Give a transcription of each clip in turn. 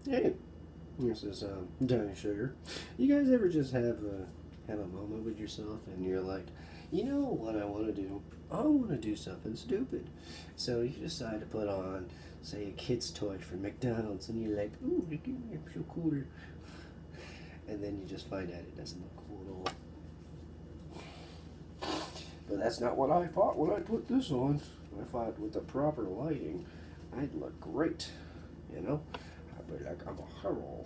Hey, this is Johnny Sugar. You guys ever just have a moment with yourself and you're like, you know what I want to do? I want to do something stupid. So you decide to put on, say, a kid's toy from McDonald's, and you're like, ooh, look at me, I'm so cool. And then you just find out it doesn't look cool at all. But that's not what I thought when I put this on. I thought with the proper lighting, I'd look great. You know? I'd be like, I'm a hero.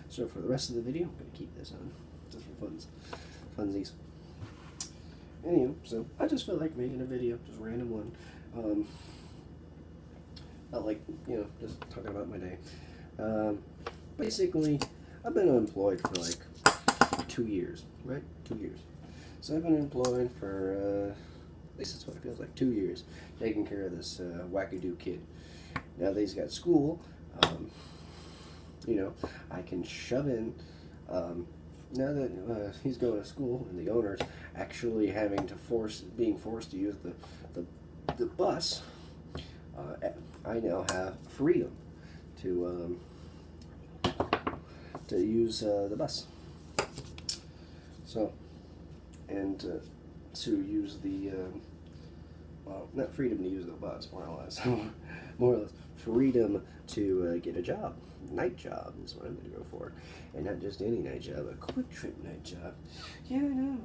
So for the rest of the video, I'm going to keep this on. Just for funsies. Anyway, so I just felt like making a video, just random one. Not like, just talking about my day. Basically, I've been unemployed for like 2 years, right? 2 years. So I've been employed for, at least that's what it feels like, 2 years, taking care of this wackadoo kid. Now that he's got school, I can shove in, now that he's going to school and the owner's actually being forced to use the bus, I now have freedom to use the bus. So, and to use well, not freedom to use the bus, more or less, more or less freedom to get a job. Night job is what I'm going to go for, and not just any night job, a Quick Trip night job. Yeah, I know.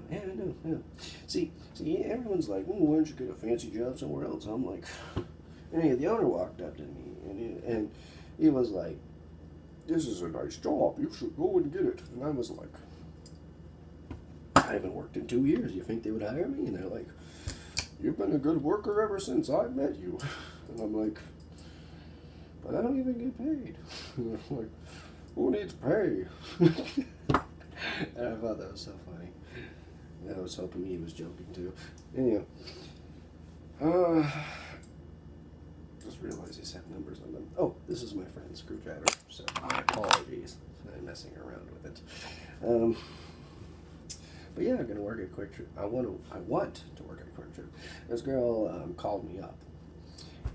See, everyone's like, why don't you get a fancy job somewhere else? I'm like, and the owner walked up to me, and he was like, this is a nice job. You should go and get it. And I was like, I haven't worked in 2 years. You think they would hire me? And they're like, you've been a good worker ever since I met you. And I'm like, but I don't even get paid. And I'm like, who needs pay? And I thought that was so funny. And I was hoping he was joking too. Anyway, just realized these have numbers on them. Oh, this is my friend's screwdriver, so my apologies. I'm messing around with it. But yeah, I'm gonna work at Quick Trip. I want to work at Quick Trip. This girl called me up,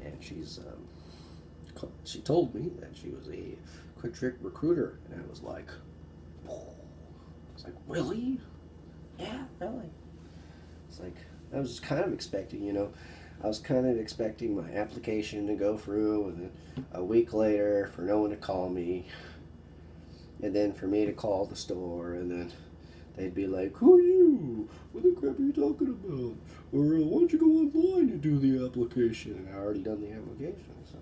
and she told me that she was a Quick Trip recruiter, and I was like, really? Yeah, really. It's like I was kind of expecting, I was kind of expecting my application to go through, and then a week later for no one to call me, and then for me to call the store, and then they'd be like, who are you? What the crap are you talking about? Or why don't you go online and do the application? And I already done the application, so.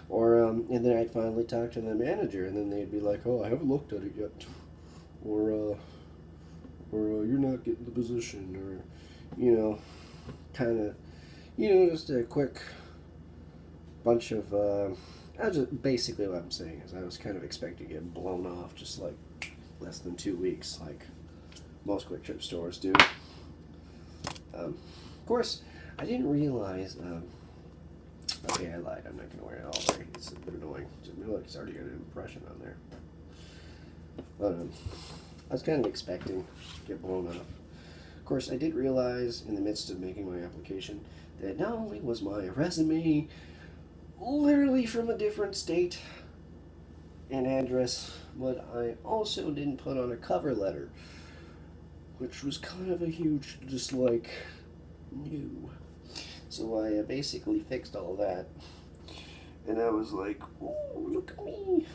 Or, and then I'd finally talk to the manager, and then they'd be like, oh, I haven't looked at it yet. Or you're not getting the position, or, kind of, just a quick bunch of, basically what I'm saying is I was kind of expecting to get blown off just like less than 2 weeks, like most Quick Trip stores do. Of course, I didn't realize, okay, I lied, I'm not going to wear it all day, it's a bit annoying. Look, it's already got an impression on there. But, I was kind of expecting to get blown off. Of course, I did realize in the midst of making my application that not only was my resume literally from a different state and address, but I also didn't put on a cover letter, which was kind of a huge, just like, new. So I basically fixed all that, and I was like, oh, look at me,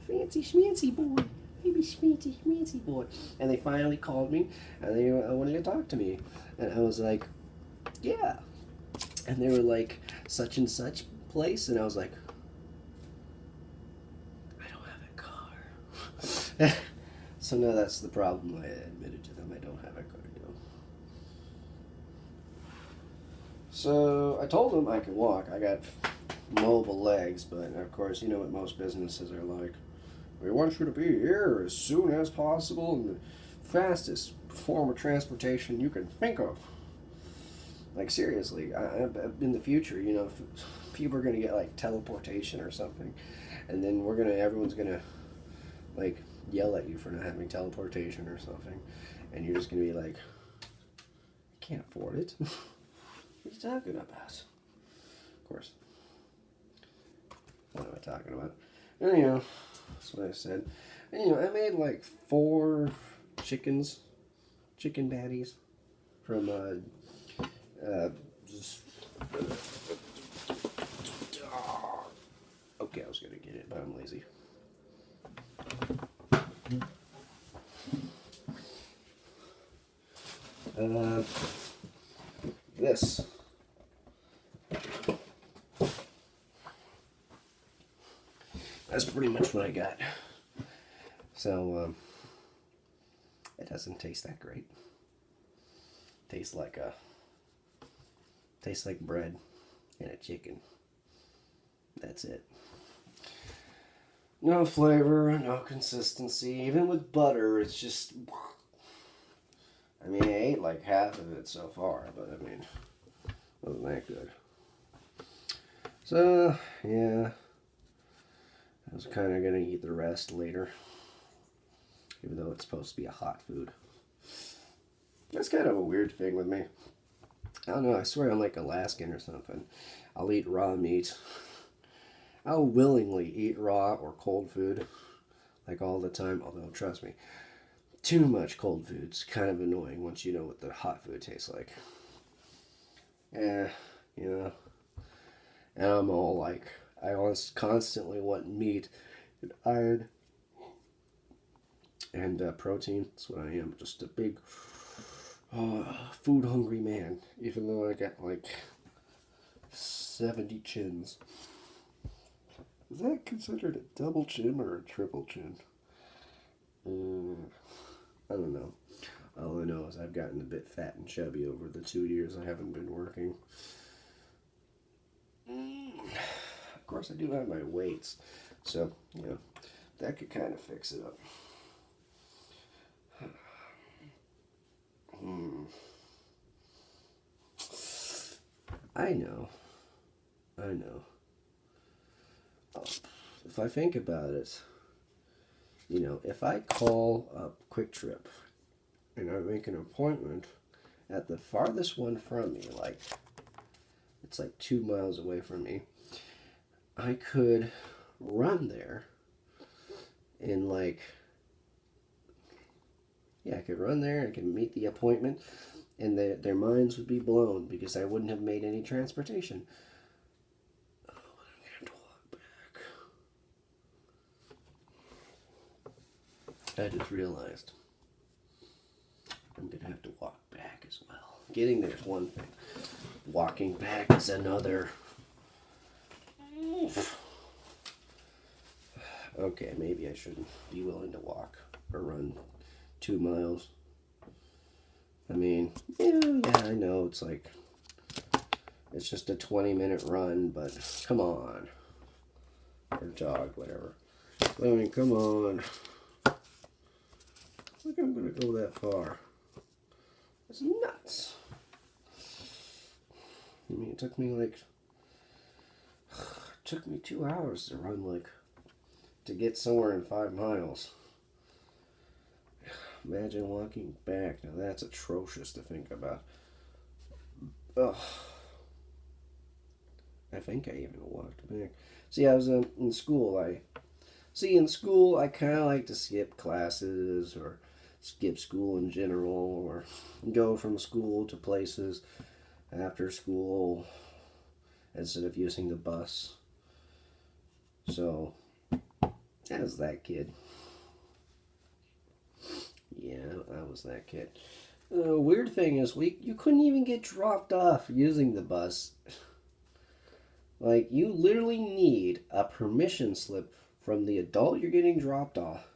fancy schmancy boy. Maybe schmancy boy. And they finally called me, and they wanted to talk to me. And I was like, yeah. And they were like, such and such place. And I was like, I don't have a car. So now that's the problem. I admitted to them I don't have a car now. So I told them I could walk. I got mobile legs, but of course, you know what most businesses are like. We want you to be here as soon as possible in the fastest form of transportation you can think of. Like, seriously, in the future, people are going to get, like, teleportation or something. And then everyone's going to, like, yell at you for not having teleportation or something. And you're just going to be like, I can't afford it. What are you talking about? Of course. What am I talking about? Anyhow, that's what I said. And, I made like 4 chicken patties from just, okay, I was gonna get it, but I'm lazy. This. That's pretty much what I got. So, it doesn't taste that great. Tastes like bread and a chicken. That's it. No flavor, no consistency. Even with butter, it's just. I mean, I ate like half of it so far, but I mean, wasn't that good. So, yeah. I was kind of going to eat the rest later. Even though it's supposed to be a hot food. That's kind of a weird thing with me. I don't know, I swear I'm like Alaskan or something. I'll eat raw meat. I'll willingly eat raw or cold food. Like all the time, although trust me, too much cold food's kind of annoying once you know what the hot food tastes like. Yeah, And I'm all like, I constantly want meat and iron and protein. That's what I am. Just a big food hungry man. Even though I got like 70 chins. Is that considered a double chin or a triple chin? I don't know. All I know is I've gotten a bit fat and chubby over the 2 years I haven't been working. Of course, I do have my weights, so that could kind of fix it up. I know. If I think about it, if I call up Quick Trip and I make an appointment at the farthest one from me, like it's like 2 miles away from me, I could run there in I could run there and can meet the appointment, and their minds would be blown because I wouldn't have made any transportation. Oh, I'm going to have to walk back. I just realized I'm going to have to walk back as well. Getting there is one thing. Walking back is another. Okay, maybe I shouldn't be willing to walk or run 2 miles. I mean, yeah, I know it's just a 20-minute run, but come on. Or jog, whatever. I mean, come on. I think I'm going to go that far. It's nuts. I mean, it took me 2 hours to run to get somewhere in 5 miles. Imagine walking back. Now that's atrocious to think about. Ugh. I think I even walked back. See, I was in school. In school, I kind of like to skip classes or skip school in general or go from school to places after school instead of using the bus. So, as that kid. Yeah, I was that kid. The weird thing is, you couldn't even get dropped off using the bus. You literally need a permission slip from the adult you're getting dropped off,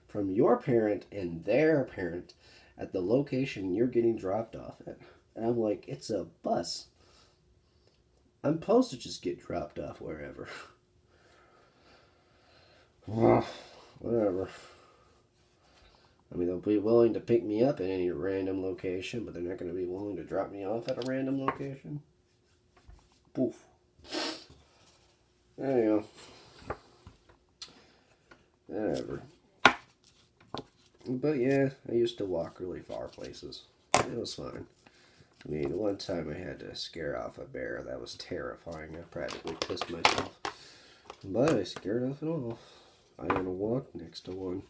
from your parent and their parent at the location you're getting dropped off at. And I'm like, it's a bus. I'm supposed to just get dropped off wherever. Whatever. I mean, they'll be willing to pick me up at any random location, but they're not going to be willing to drop me off at a random location. Poof. There you go. Whatever. But yeah, I used to walk really far places. It was fun. I mean, one time I had to scare off a bear. That was terrifying. I practically pissed myself. But I scared of it off. I didn't walk next to one.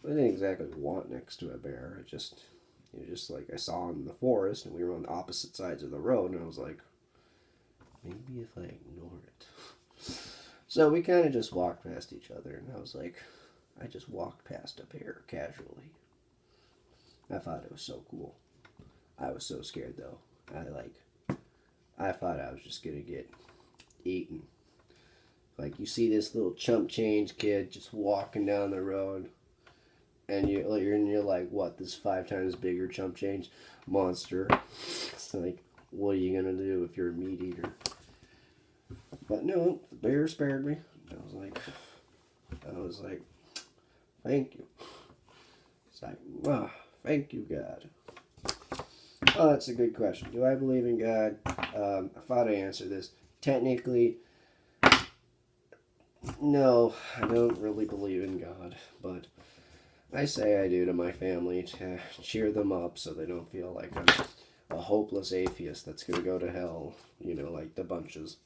I didn't exactly walk next to a bear. Just like I saw him in the forest, and we were on the opposite sides of the road, and I was like, maybe if I ignore it. So we kind of just walked past each other, and I was like, I just walked past a bear casually. I thought it was so cool. I was so scared though. I thought I was just gonna get eaten. Like you see this little chump change kid just walking down the road, and you're like, what? This 5 times bigger chump change monster. It's like, what are you gonna do if you're a meat eater? But no, the bear spared me. I was like, thank you. It's like, ah, thank you, God. Oh, that's a good question. Do I believe in God? I thought I answered this. Technically, no, I don't really believe in God, but I say I do to my family to cheer them up so they don't feel like I'm a hopeless atheist that's going to go to hell, like the bunches.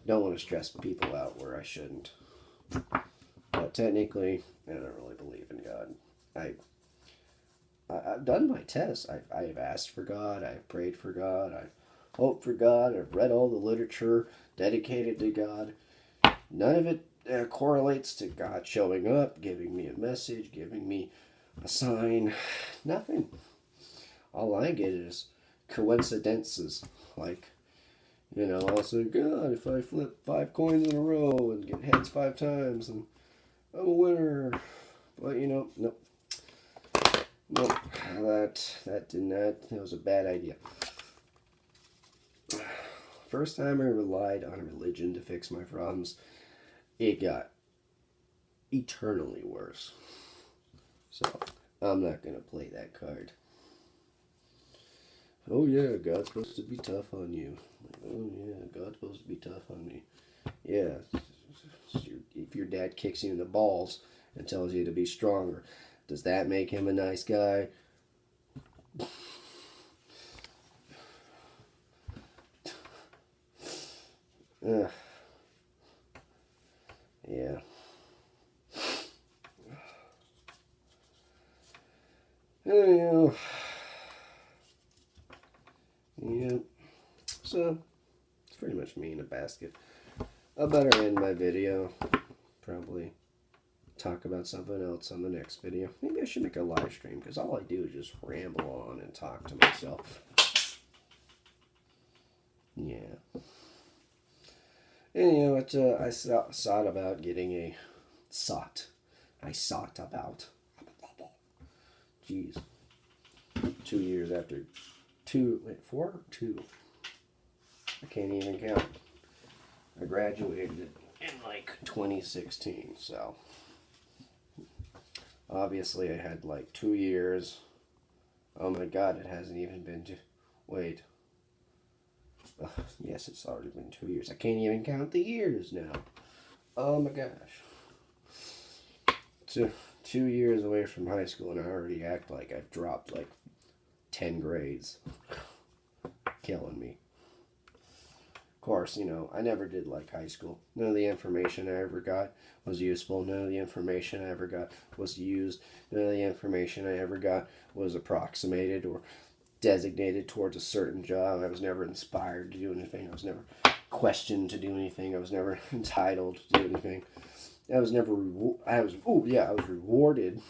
Don't want to stress people out where I shouldn't. But technically, I don't really believe in God. I've done my tests. I've asked for God. I've prayed for God. I've hoped for God. I've read all the literature dedicated to God. None of it correlates to God showing up, giving me a message, giving me a sign. Nothing. All I get is coincidences. Like, I'll say, God, if I flip 5 coins in a row and get heads 5 times, and I'm a winner. But, nope. Nope. That did not, that was a bad idea. First time I relied on religion to fix my problems, it got eternally worse. So, I'm not going to play that card. Oh yeah, God's supposed to be tough on you. Oh yeah, God's supposed to be tough on me. Yeah, if your dad kicks you in the balls and tells you to be stronger, does that make him a nice guy? Yeah. Anyhow. Yeah. So, it's pretty much me in a basket. I better end my video. Probably talk about something else on the next video. Maybe I should make a live stream, because all I do is just ramble on and talk to myself. Yeah. Anyhow, I sought about getting a... I sought about... Jeez. 2 years after... 4 or 2? I can't even count. I graduated in like 2016, so... Obviously, I had like 2 years. Oh my god, it hasn't even been... Wait. Yes, it's already been 2 years. I can't even count the years now. Oh my gosh. 2 years away from high school, and I already act like I've dropped like 10 grades. Killing me. Of course, I never did like high school. None of the information I ever got was useful. None of the information I ever got was used. None of the information I ever got was approximated or designated towards a certain job. I was never inspired to do anything. I was never questioned to do anything. I was never entitled to do anything. I was never I was rewarded.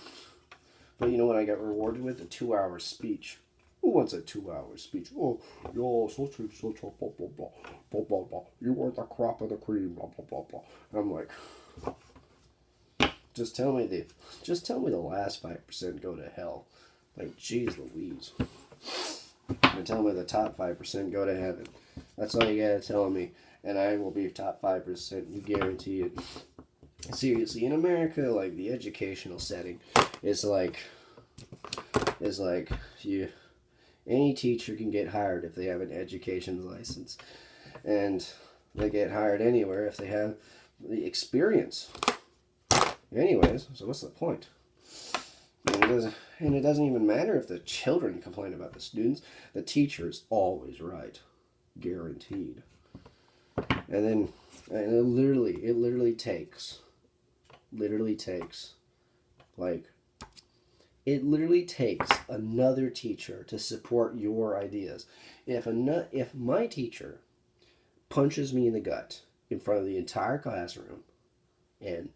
But you know what I got rewarded with? A 2-hour speech. Who wants a 2-hour speech? Oh, you're such a blah blah blah blah blah blah. You are the crop of the cream, blah blah blah blah. I'm like, just tell me the last 5% go to hell. Like, geez Louise. And tell me the top 5% go to heaven. That's all you gotta tell me, and I will be top 5%. You guarantee it. Seriously, in America, like, the educational setting is like any teacher can get hired if they have an education license, and they get hired anywhere if they have the experience. Anyways, so what's the point? And it doesn't even matter if the children complain about the students. The teacher is always right. Guaranteed. And then And literally takes, like, it literally takes another teacher to support your ideas. If my teacher punches me in the gut in front of the entire classroom and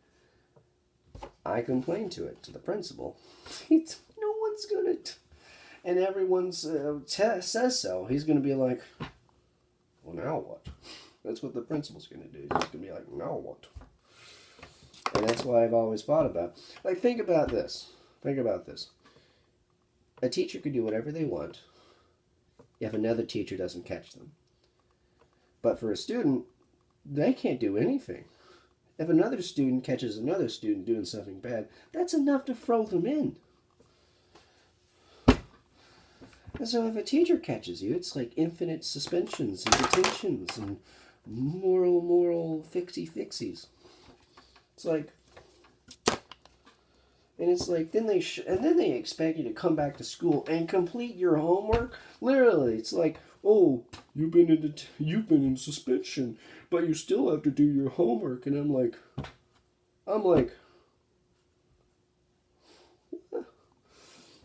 I complain to the principal, no one's gonna, and everyone's says so. He's gonna be like, well, now what? That's what the principal's gonna do. He's just gonna be like, now what? And that's why I've always thought about. Like, think about this. Think about this. A teacher could do whatever they want if another teacher doesn't catch them. But for a student, they can't do anything. If another student catches another student doing something bad, that's enough to throw them in. And so if a teacher catches you, it's like infinite suspensions and detentions and moral fixie-fixies. It's like, and it's like, then they expect you to come back to school and complete your homework. Literally, it's like, oh, you've been in suspension, but you still have to do your homework. And I'm like,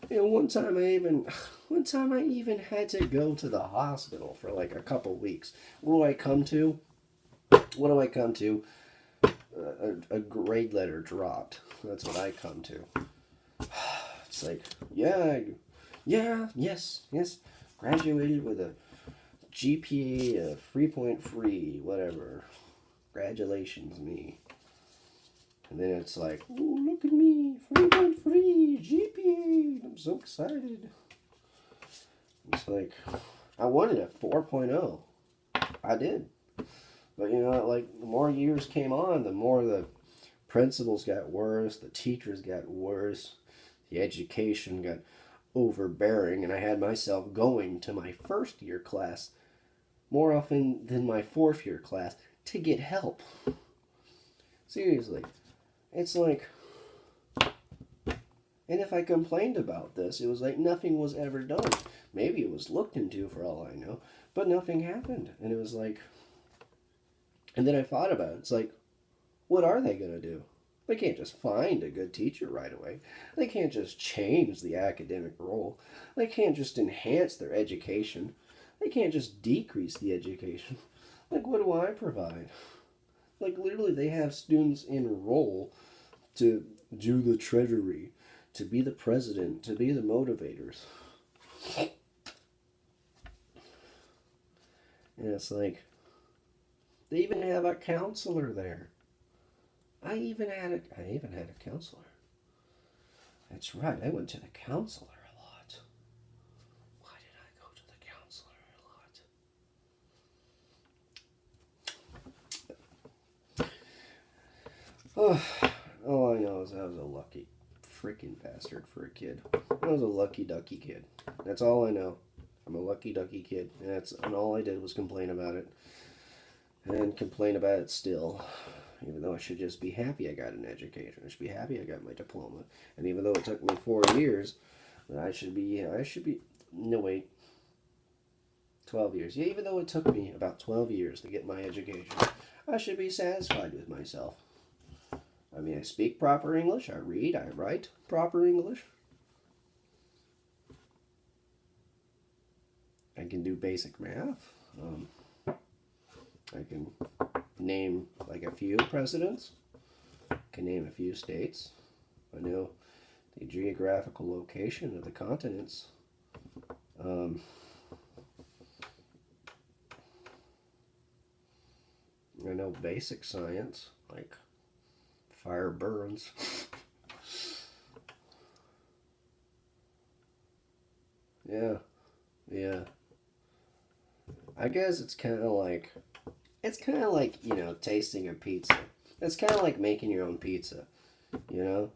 you know, one time I even had to go to the hospital for like a couple weeks. What do I come to? A grade letter dropped. That's what I come to. It's like, yes, graduated with a GPA of 3.3, whatever. Congratulations, me. And then it's like, oh, look at me, 3.3 GPA. I'm so excited. It's like, I wanted a 4.0. I did. But you know, like, the more years came on, the more the principals got worse, the teachers got worse, the education got overbearing, and I had myself going to my first year class more often than my fourth year class to get help. Seriously. It's like, and if I complained about this, it was like nothing was ever done. Maybe it was looked into for all I know, but nothing happened. And it was like, and then I thought about it. It's like, what are they going to do? They can't just find a good teacher right away. They can't just change the academic role. They can't just enhance their education. They can't just decrease the education. Like, what do I provide? Like, literally, they have students enroll to do the treasury, to be the president, to be the motivators. And it's like, they even have a counselor there. I even had a counselor. That's right, I went to the counselor a lot. Why did I go to the counselor a lot? Oh, all I know is I was a lucky freaking bastard for a kid. I was a lucky ducky kid. That's all I know. I'm a lucky ducky kid, and all I did was complain about it. And complain about it still. Even though I should just be happy I got an education. I should be happy I got my diploma. And even though it took me 4 years, I should be, no wait, 12 years. Yeah, even though it took me about 12 years to get my education, I should be satisfied with myself. I mean, I speak proper English, I read, I write proper English. I can do basic math. I can name like a few presidents. I can name a few states. I know the geographical location of the continents. I know basic science, like fire burns. Yeah. I guess it's kind of like, you know, tasting a pizza. It's kind of like making your own pizza, you know,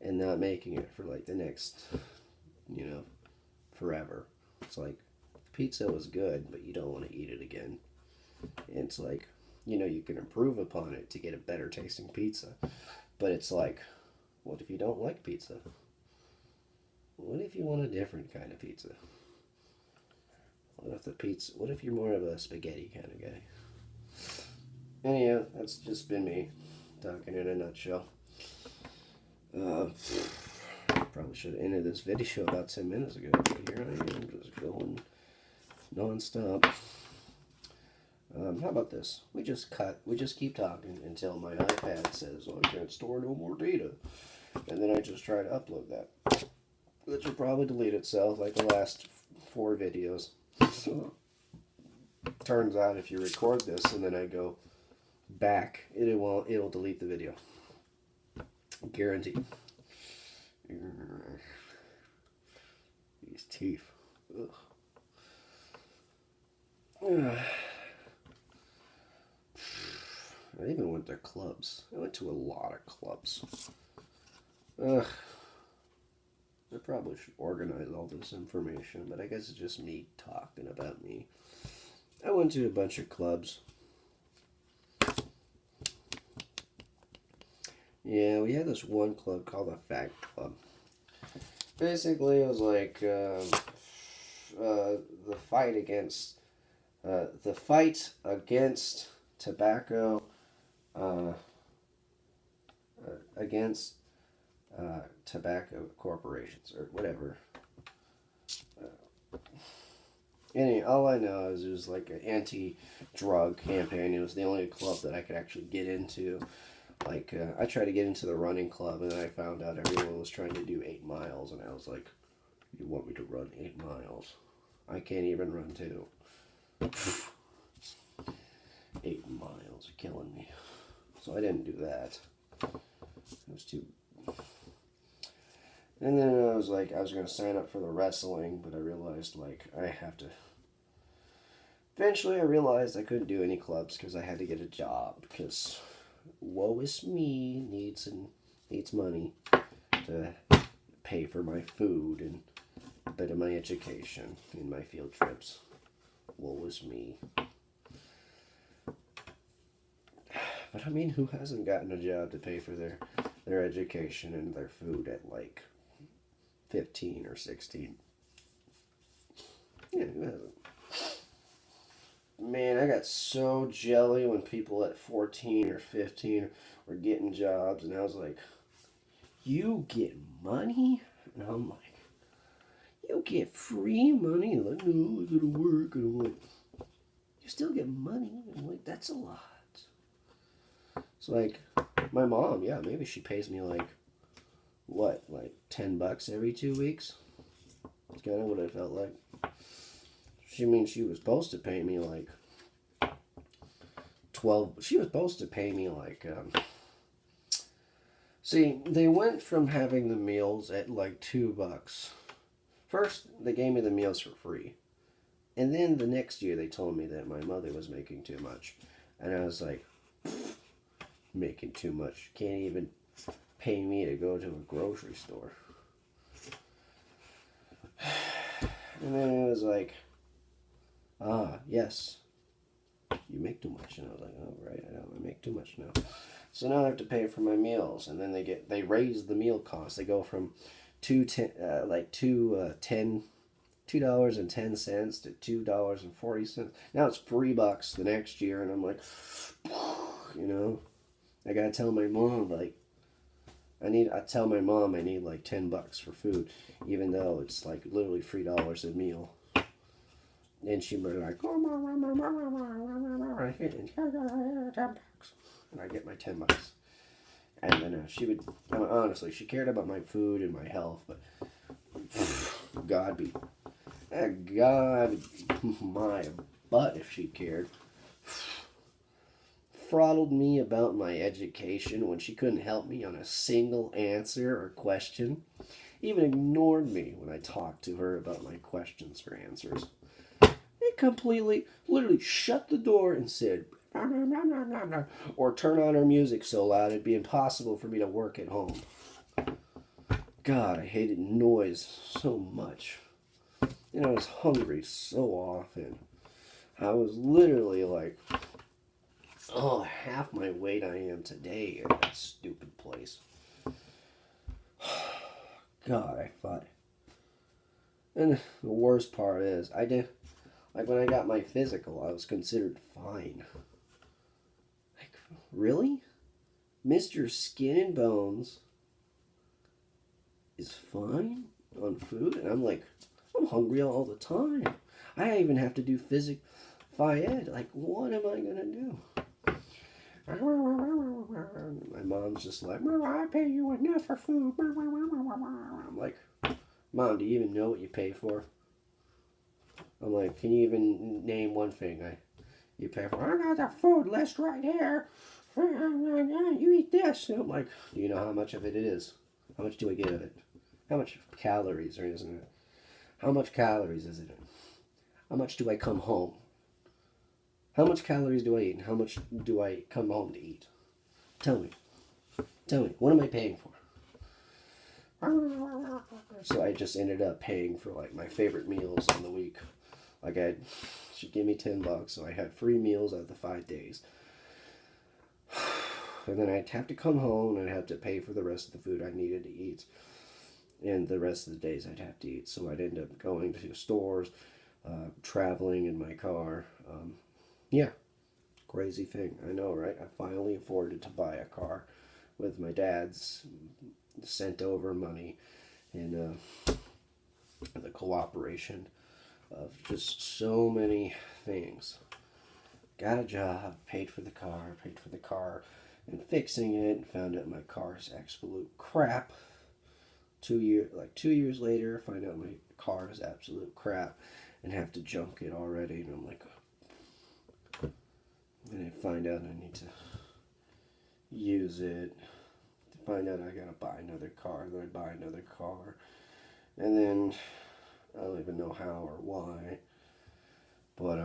and not making it for like the next, you know, forever. It's like, pizza was good, but you don't want to eat it again. And it's like, you know, you can improve upon it to get a better tasting pizza. But it's like, what if you don't like pizza? What if you want a different kind of pizza? What if you're more of a spaghetti kind of guy? Anyhow, that's just been me talking in a nutshell. Uh, Probably should have ended this video about 10 minutes ago, but here I am just going non-stop. How about this? We just keep talking until my iPad says, oh, I can't store no more data. And then I just try to upload that. Which will probably delete itself like the last 4 videos. So, turns out if you record this and then I go back, it'll delete the video. Guaranteed. These teeth. Ugh. I even went to clubs. I went to a lot of clubs. Ugh. I probably should organize all this information, but I guess it's just me talking about me. I went to a bunch of clubs. Yeah, we had this one club called the Fact Club. Basically, it was like the fight against tobacco, against tobacco corporations or whatever. All I know is it was like an anti-drug campaign. It was the only club that I could actually get into. Like, I tried to get into the running club, and I found out everyone was trying to do 8 miles, and I was like, you want me to run 8 miles? I can't even run 2. 8 miles are killing me. So I didn't do that. It was too... And then I was like, I was going to sign up for the wrestling, but I realized, like, I have to... Eventually I realized I couldn't do any clubs because I had to get a job, because... woe is me, needs money to pay for my food and a bit of my education in my field trips. Woe is me. But I mean, who hasn't gotten a job to pay for their education and their food at like 15 or 16? Yeah, who hasn't? Man, I got so jelly when people at 14 or 15 were getting jobs, and I was like, you get money? And I'm like, you get free money? And like, no, I gotta work. And I'm like, you still get money? And I'm like, that's a lot. It's like, my mom, yeah, maybe she pays me like, what, like $10 every 2 weeks? That's kind of what I felt like. She was supposed to pay me like 12. She was supposed to pay me like see, they went from having the meals at like $2. First, they gave me the meals for free. And then the next year they told me that my mother was making too much. And I was like, making too much. Can't even pay me to go to a grocery store. And then it was like, yes, you make too much. And I was like, oh, right, I know, I make too much now. So now I have to pay for my meals. And then they raise the meal cost. They go from $2.10 to $2.40. Now it's $3 the next year. And I'm like, you know, I gotta tell my mom, like, I tell my mom I need like $10 for food, even though it's like literally $3 a meal. And she'd be like, and I get my $10. And then she would, honestly, she cared about my food and my health, but God be my butt if she cared. Throttled me about my education when she couldn't help me on a single answer or question. Even ignored me when I talked to her about my questions or answers. It completely, literally shut the door and said, or turn on her music so loud it'd be impossible for me to work at home. God, I hated noise so much. And I was hungry so often. I was literally like, oh, half my weight I am today at that stupid place. God, I fought. And the worst part is, like when I got my physical, I was considered fine. Really? Mr. Skin and Bones is fine on food? And I'm like, I'm hungry all the time. I even have to do physics ed. Like, what am I gonna do? My mom's just like, I pay you enough for food. I'm like, Mom, do you even know what you pay for? I'm like, can you even name one thing you pay for? I got the food list right here. You eat this. And I'm like, do you know how much of it is? How much do I get of it? How much calories are isn't it? How much calories is it? How much do I come home? How much calories do I eat? And how much do I come home to eat? Tell me. Tell me. What am I paying for? So I just ended up paying for like my favorite meals in the week. Like she'd give me $10, so I had free meals out of the 5 days. And then I'd have to come home and I'd have to pay for the rest of the food I needed to eat. And the rest of the days I'd have to eat. So I'd end up going to stores, traveling in my car. Yeah, crazy thing. I know, right? I finally afforded to buy a car with my dad's sent over money and the cooperation of just so many things. Got a job, paid for the car, and fixing it, and found out my car's absolute crap. 2 years later, find out my car is absolute crap, and have to junk it already. And I'm like, and I find out I need to use it. To find out I gotta buy another car, then I buy another car, and then I don't even know how or why. But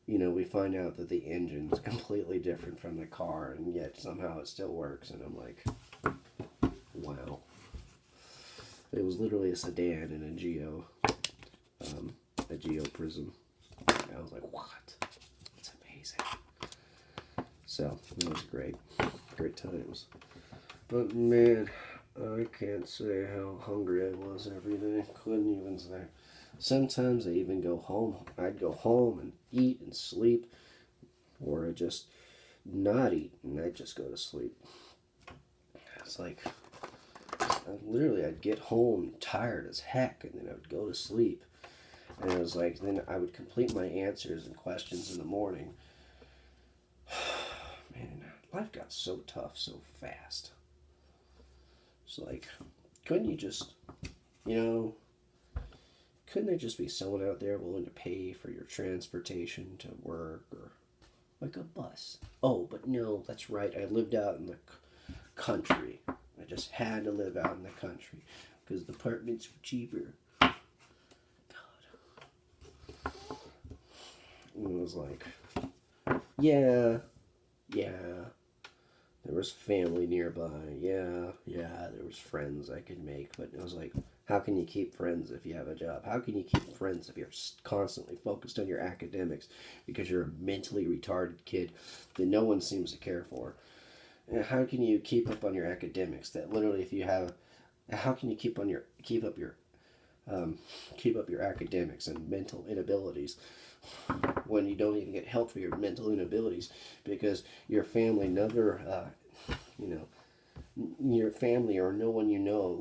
we find out that the engine's completely different from the car, and yet somehow it still works. And I'm like, wow. It was literally a sedan and a Geo Prism. And I was like, what? It's amazing. So it was great times. But man, I can't say how hungry I was every day. Couldn't even say. Sometimes I even go home. I'd go home and eat and sleep, or I'd just not eat and I'd just go to sleep. It's like, I'd get home tired as heck, and then I would go to sleep. And it was like, then I would complete my answers and questions in the morning. Man, life got so tough so fast. It's like, couldn't you just, couldn't there just be someone out there willing to pay for your transportation to work, or like a bus? Oh, but no, that's right. I lived out in the country. I just had to live out in the country because the apartments were cheaper. God. And it was like, yeah. There was family nearby. Yeah, there was friends I could make. But it was like, how can you keep friends if you have a job? How can you keep friends if you're constantly focused on your academics because you're a mentally retarded kid that no one seems to care for? And how can you keep up on your academics? That literally, if you have, how can you keep up your academics and mental inabilities when you don't even get help for your mental inabilities because your family never, your family or no one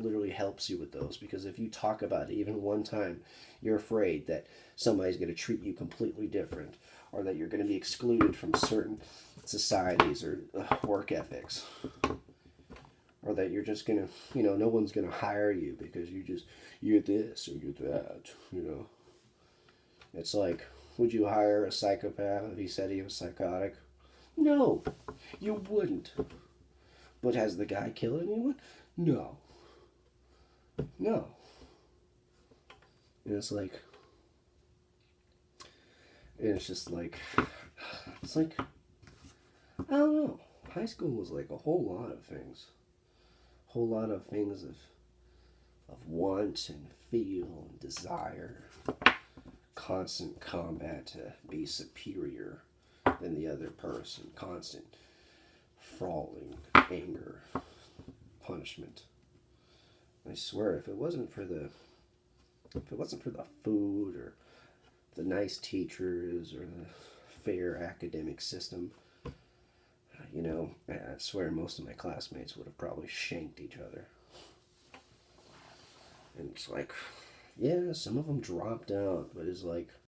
literally helps you with those, because if you talk about it even one time, you're afraid that somebody's going to treat you completely different, or that you're going to be excluded from certain societies or work ethics, or that you're just going to, no one's going to hire you because you're this or you're that, It's like, would you hire a psychopath if he said he was psychotic? No, you wouldn't. But has the guy killed anyone? No. And it's like, it's like, I don't know. High school was like a whole lot of things. Whole lot of things of want and feel and desire. Constant combat to be superior than the other person. Constant falling, anger, punishment. I swear, if it wasn't for the food or the nice teachers or the fair academic system, I swear most of my classmates would have probably shanked each other. And it's like, yeah, some of them dropped out, but it's like,